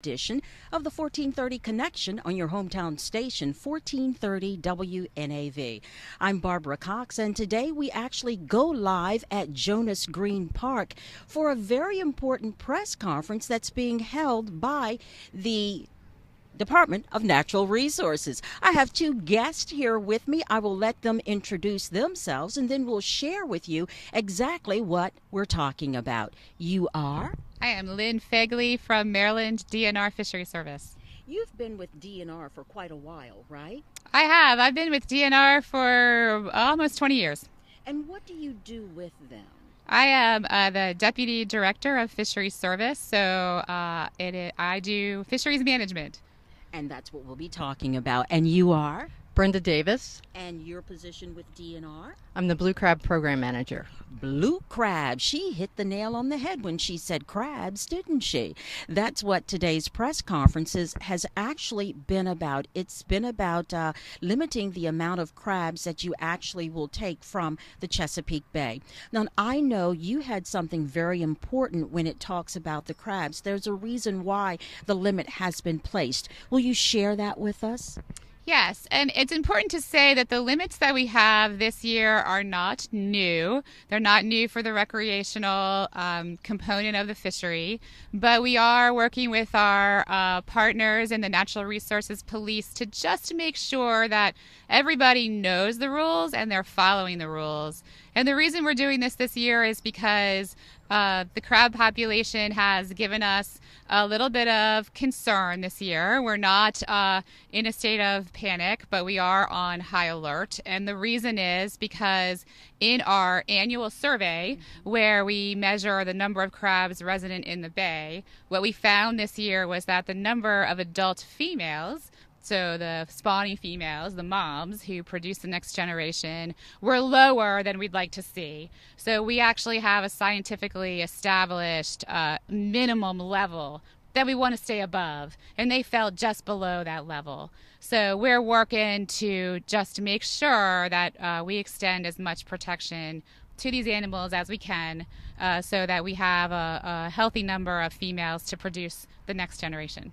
edition of the 1430 Connection on your hometown station, 1430 WNAV. I'm Barbara Cox, and today we actually go live at Jonas Green Park for a very important press conference that's being held by the Department of Natural Resources. I have two guests here with me. I will let them introduce themselves, and then we'll share with you exactly what we're talking about. You are? I am Lynn Fegley from Maryland DNR Fishery Service. You've been with DNR for quite a while, right? I have. I've been with DNR for almost 20 years. And what do you do with them? I am the Deputy Director of Fisheries Service, so I do fisheries management. And that's what we'll be talking about. And you are? Brenda Davis. And your position with DNR? I'm the Blue Crab Program Manager. Blue crab. She hit the nail on the head when she said crabs, didn't she? That's what today's press conferences has actually been about. It's been about limiting the amount of crabs that you actually will take from the Chesapeake Bay. Now, I know you had something very important when it talks about the crabs. There's a reason why the limit has been placed. Will you share that with us? Yes, and it's important to say that the limits that we have this year are not new. They're not new for the recreational component of the fishery, but we are working with our partners in the Natural Resources Police to just make sure that everybody knows the rules and they're following the rules. And the reason we're doing this year is because the crab population has given us a little bit of concern this year. We're not in a state of panic, but we are on high alert. And the reason is because in our annual survey, where we measure the number of crabs resident in the bay, what we found this year was that the number of adult females, so the spawning females, the moms who produce the next generation, were lower than we'd like to see. So we actually have a scientifically established minimum level that we want to stay above, and they fell just below that level. So we're working to just make sure that we extend as much protection to these animals as we can so that we have a healthy number of females to produce the next generation.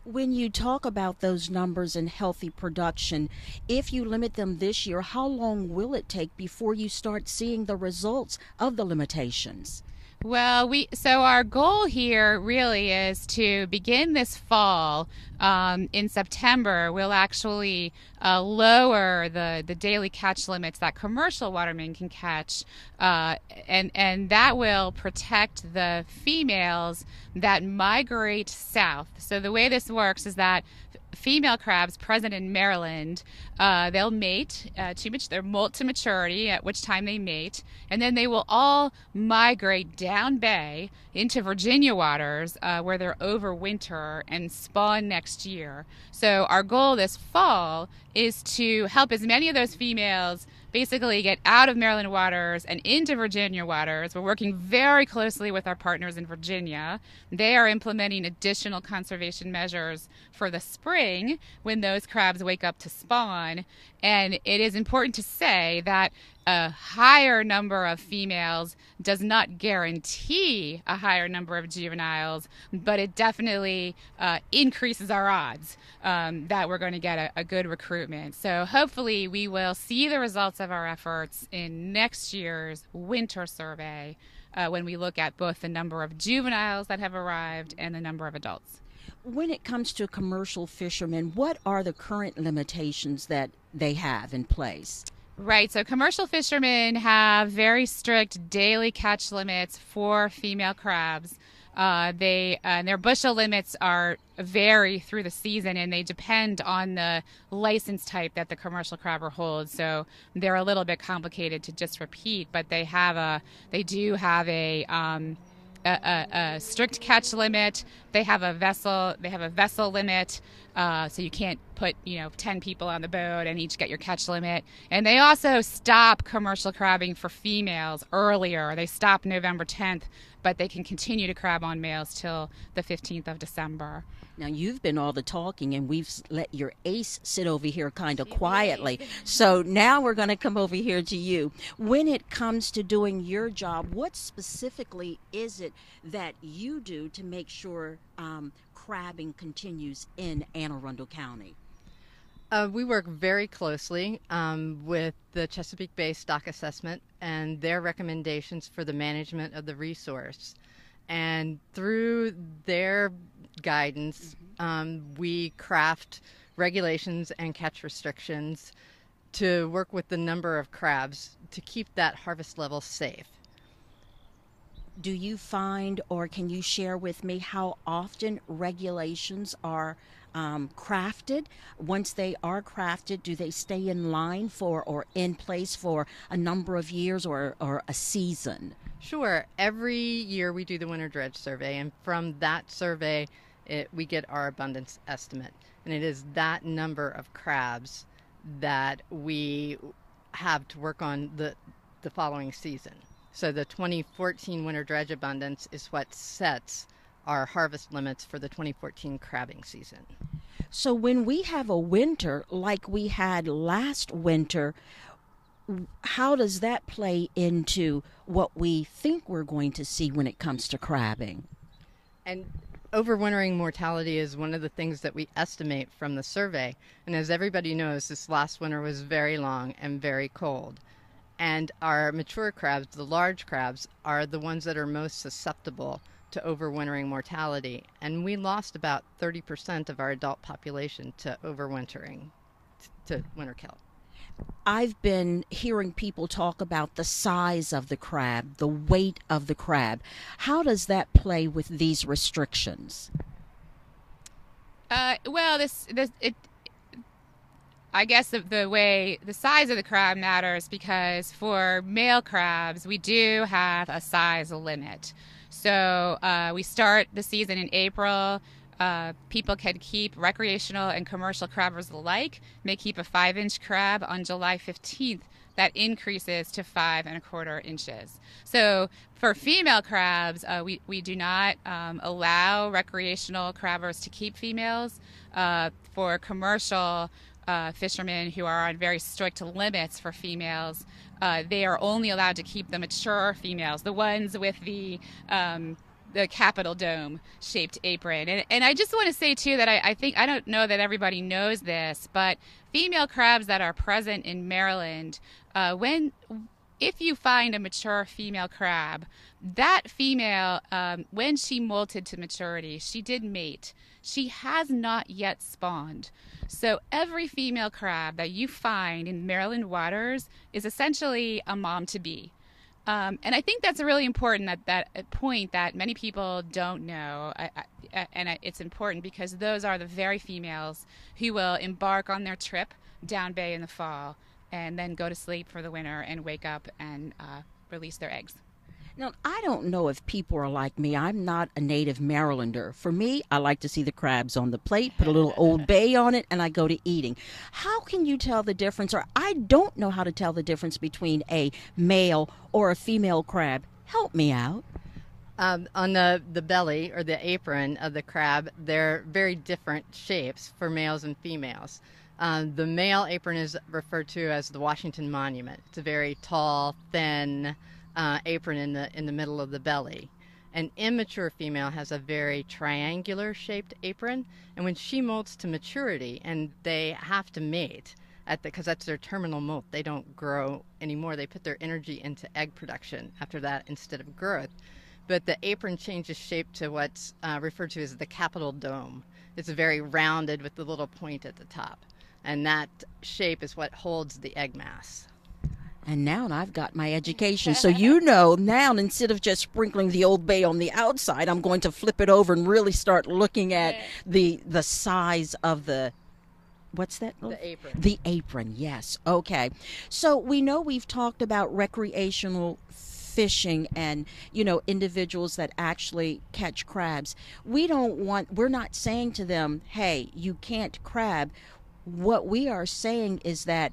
When you talk about those numbers and healthy production, if you limit them this year, how long will it take before you start seeing the results of the limitations? Well, so our goal here really is to begin this fall. In September, we'll actually lower the daily catch limits that commercial watermen can catch, and that will protect the females that migrate south. So the way this works is that female crabs present in Maryland, they'll mate they'll molt to maturity, at which time they mate, and then they will all migrate down bay into Virginia waters where they're overwinter and spawn next year. So our goal this fall is to help as many of those females basically get out of Maryland waters and into Virginia waters. We're working very closely with our partners in Virginia. They are implementing additional conservation measures for the spring when those crabs wake up to spawn. And it is important to say that a higher number of females does not guarantee a higher number of juveniles, but it definitely increases our odds that we're going to get a good recruitment. So hopefully we will see the results of our efforts in next year's winter survey when we look at both the number of juveniles that have arrived and the number of adults. When it comes to commercial fishermen, what are the current limitations that they have in place? Right, so commercial fishermen have very strict daily catch limits for female crabs. Their bushel limits vary through the season, and they depend on the license type that the commercial crabber holds. So they're a little bit complicated to just repeat, but they do have a strict catch limit. They have a vessel limit, so you can't put 10 people on the boat and each get your catch limit. And they also stop commercial crabbing for females earlier. They stop November 10th, but they can continue to crab on males till the 15th of December. Now, you've been all the talking, and we've let your ace sit over here kind of quietly. So now we're going to come over here to you. When it comes to doing your job, what specifically is it that you do to make sure crabbing continues in Anne Arundel County? We work very closely with the Chesapeake Bay Stock Assessment and their recommendations for the management of the resource. And through their guidance, we craft regulations and catch restrictions to work with the number of crabs to keep that harvest level safe. Do you find, or can you share with me how often regulations are crafted? Once they are crafted, do they stay in line for or in place for a number of years or a season? Sure. Every year we do the winter dredge survey, and from that survey we get our abundance estimate. And it is that number of crabs that we have to work on the following season. So the 2014 winter dredge abundance is what sets our harvest limits for the 2014 crabbing season. So when we have a winter like we had last winter, how does that play into what we think we're going to see when it comes to crabbing? And overwintering mortality is one of the things that we estimate from the survey. And as everybody knows, this last winter was very long and very cold. And our mature crabs, the large crabs, are the ones that are most susceptible to overwintering mortality. And we lost about 30% of our adult population to overwintering, to winter kill. I've been hearing people talk about the size of the crab, the weight of the crab. How does that play with these restrictions? I guess the way the size of the crab matters, because for male crabs we do have a size limit. So we start the season in April. People can keep, recreational and commercial crabbers alike may keep a 5-inch crab on July 15th. That increases to 5 1/4 inches. So for female crabs, we do not allow recreational crabbers to keep females. For commercial fishermen who are on very strict limits for females, they are only allowed to keep the mature females, the ones with the Capitol Dome shaped apron. And I just want to say too that I think, I don't know that everybody knows this, but female crabs that are present in Maryland, if you find a mature female crab, that female, when she molted to maturity, she did mate. She has not yet spawned. So every female crab that you find in Maryland waters is essentially a mom-to-be. And I think that's a really important that point that many people don't know. It's important because those are the very females who will embark on their trip down bay in the fall and then go to sleep for the winter and wake up and release their eggs. Now, I don't know if people are like me. I'm not a native Marylander. For me, I like to see the crabs on the plate, put a little Old Bay on it, and I go to eating. How can you tell the difference, or I don't know how to tell the difference between a male or a female crab? Help me out. On the belly or the apron of the crab, they're very different shapes for males and females. The male apron is referred to as the Washington Monument. It's a very tall, thin apron in the middle of the belly. An immature female has a very triangular shaped apron, and when she molts to maturity, and they have to mate because that's their terminal molt, they don't grow anymore. They put their energy into egg production after that instead of growth. But the apron changes shape to what's referred to as the Capitol Dome. It's very rounded with the little point at the top, and that shape is what holds the egg mass. And now I've got my education. So now instead of just sprinkling the Old Bay on the outside, I'm going to flip it over and really start looking at the size of the, what's that? The apron. The apron, yes. Okay. So we know we've talked about recreational fishing and, individuals that actually catch crabs. We're not saying to them, hey, you can't crab. What we are saying is that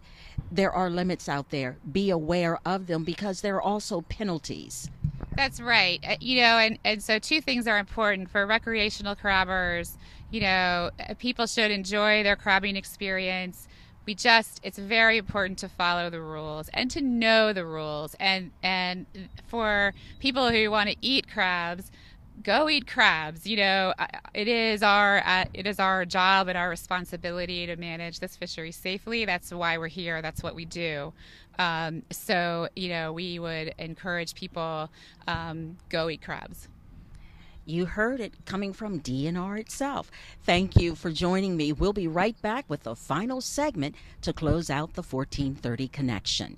there are limits out there. Be aware of them because there are also penalties. That's right. And so two things are important for recreational crabbers. People should enjoy their crabbing experience. It's very important to follow the rules and to know the rules. And for people who want to eat crabs, go eat crabs. It is our job and our responsibility to manage this fishery safely. That's why we're here. That's what we do. So we would encourage people, go eat crabs. You heard it coming from DNR itself. Thank you for joining me. We'll be right back with the final segment to close out the 1430 Connection.